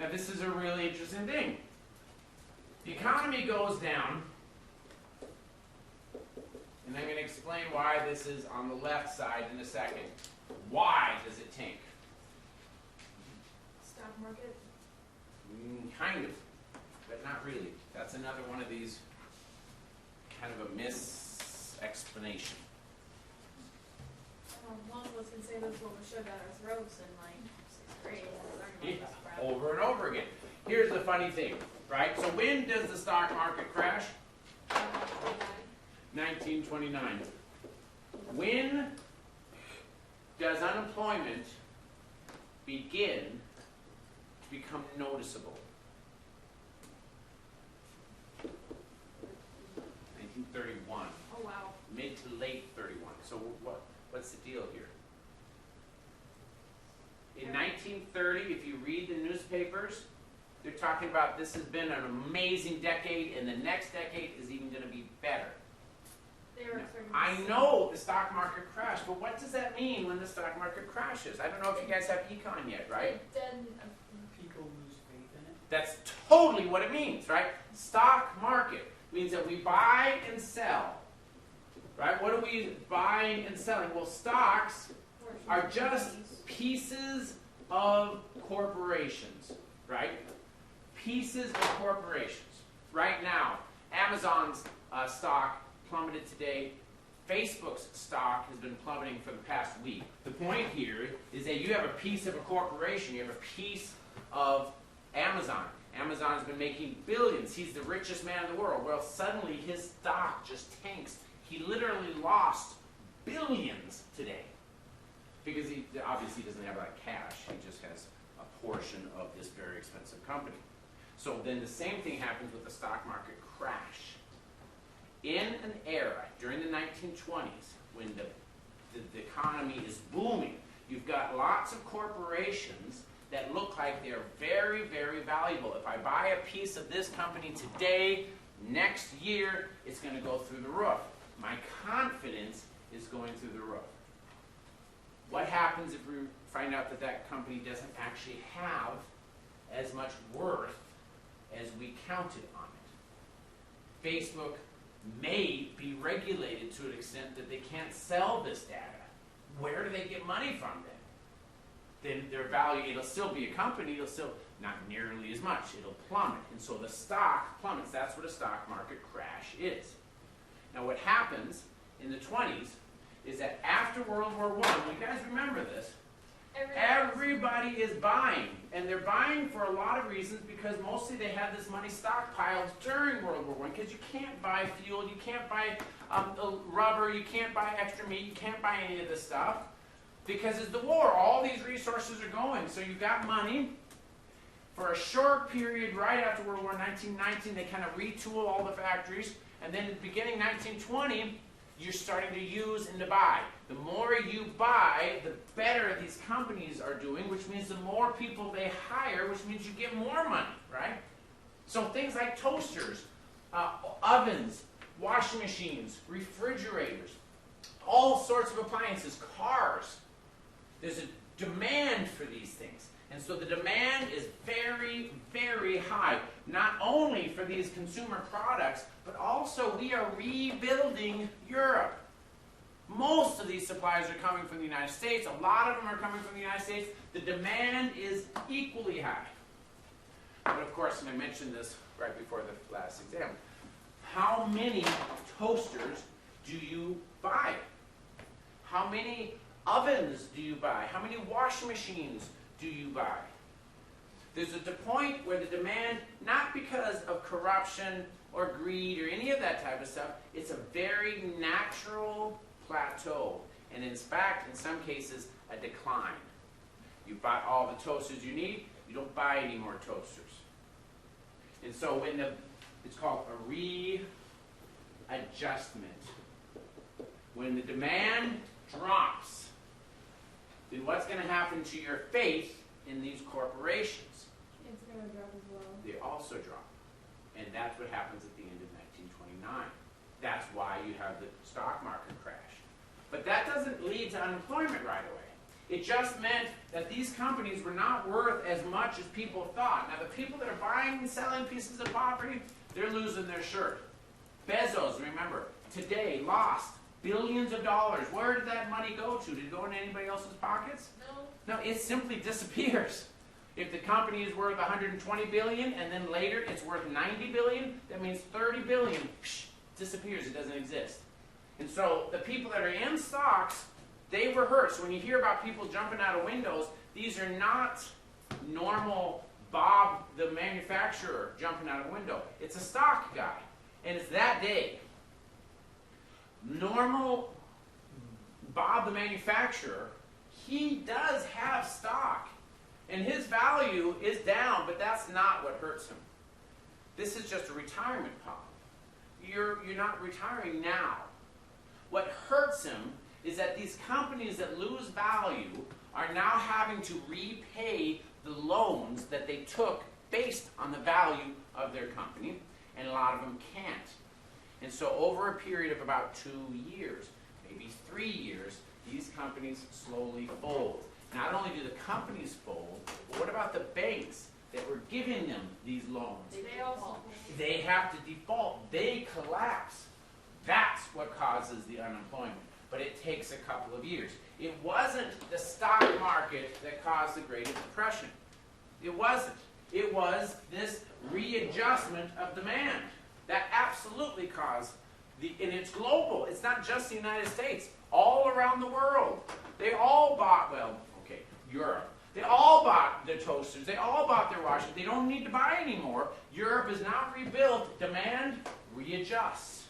Now this is a really interesting thing. The economy goes down, and I'm going to explain why this is on the left side in a second. Why does it tank? Stock market? Kind of, but not really. That's another one of these kind of a mis-explanation. One of us can say this when we showed that as roads in like 6th grade. Yeah, over and over again. Here's the funny thing, right? So when does the stock market crash? 1929. When does unemployment begin to become noticeable? 1931. Oh wow. Mid to late 31. So what's the deal here? In 1930, if you read the newspapers, they're talking about this has been an amazing decade, and the next decade is even going to be better. I know the stock market crashed, but what does that mean when the stock market crashes? I don't know if you guys have econ yet, right? People lose faith in it. That's totally what it means, right? Stock market means that we buy and sell, right? What are we buying and selling? Well, stocks are just pieces of corporations, right? Pieces of corporations. Right now, Amazon's stock plummeted today. Facebook's stock has been plummeting for the past week. The point here is that you have a piece of a corporation. You have a piece of Amazon. Amazon has been making billions. He's the richest man in the world. Well, suddenly his stock just tanks. He literally lost billions today because he obviously doesn't have that cash. He just has a portion of this very expensive company. So then the same thing happens with the stock market crash. In an era during the 1920s when the economy is booming, you've got lots of corporations that look like they're very, very valuable. If I buy a piece of this company today, next year it's going to go through the roof. My confidence is going through the roof. What happens if we find out that that company doesn't actually have as much worth as we counted on it? Facebook may be regulated to an extent that they can't sell this data. Where do they get money from then? Then their value, it'll still be a company, it'll still not nearly as much. It'll plummet. And so the stock plummets. That's what a stock market crash is. Now what happens in the 20s is that after World War I, you guys remember this, everybody is buying. And they're buying for a lot of reasons because mostly they had this money stockpiled during World War I because you can't buy fuel, you can't buy rubber, you can't buy extra meat, you can't buy any of this stuff because it's the war. All these resources are going. So you've got money. For a short period right after World War 1919, they kind of retool all the factories. And then beginning 1920, you're starting to use and to buy. The more you buy, the better these companies are doing, which means the more people they hire, which means you get more money, right? So things like toasters, ovens, washing machines, refrigerators, all sorts of appliances, cars. There's a demand for these things. And so the demand is very, very high, not only for these consumer products, but also we are rebuilding Europe. Most of these supplies are coming from the United States. A lot of them are coming from the United States. The demand is equally high. But of course, and I mentioned this right before the last exam, how many toasters do you buy? How many ovens do you buy? How many washing machines do you buy? There's a point where the demand, not because of corruption or greed or any of that type of stuff, it's a very natural plateau. And in fact, in some cases, a decline. You bought all the toasters you need, you don't buy any more toasters. And so when it's called a readjustment. When the demand drops, then what's going to happen to your faith in these corporations? It's going to drop as well. They also drop. And that's what happens at the end of 1929. That's why you have the stock market crash. But that doesn't lead to unemployment right away. It just meant that these companies were not worth as much as people thought. Now, the people that are buying and selling pieces of property, they're losing their shirt. Bezos, remember, today lost billions of dollars. Where did that money go to? Did it go into anybody else's pockets? No, it simply disappears. If the company is worth 120 billion and then later it's worth 90 billion, that means 30 billion disappears. It doesn't exist. And so the people that are in stocks, they were hurt. So when you hear about people jumping out of windows, these are not normal Bob, the manufacturer, jumping out of a window. It's a stock guy. And it's that day. Normal Bob, the manufacturer, he does have stock. And his value is down, but that's not what hurts him. This is just a retirement pot. You're not retiring now. What hurts him is that these companies that lose value are now having to repay the loans that they took based on the value of their company, and a lot of them can't. And so over a period of about 2 years, maybe 3 years, these companies slowly fold. Not only do the companies fold, but what about the banks that were giving them these loans? They also. They have to default. They collapse. That's what causes the unemployment. But it takes a couple of years. It wasn't the stock market that caused the Great Depression. It wasn't. It was this readjustment of demand that absolutely caused and it's global. It's not just the United States. All around the world. They all bought, Europe. They all bought their toasters. They all bought their washers. They don't need to buy anymore. Europe is now rebuilt. Demand readjusts.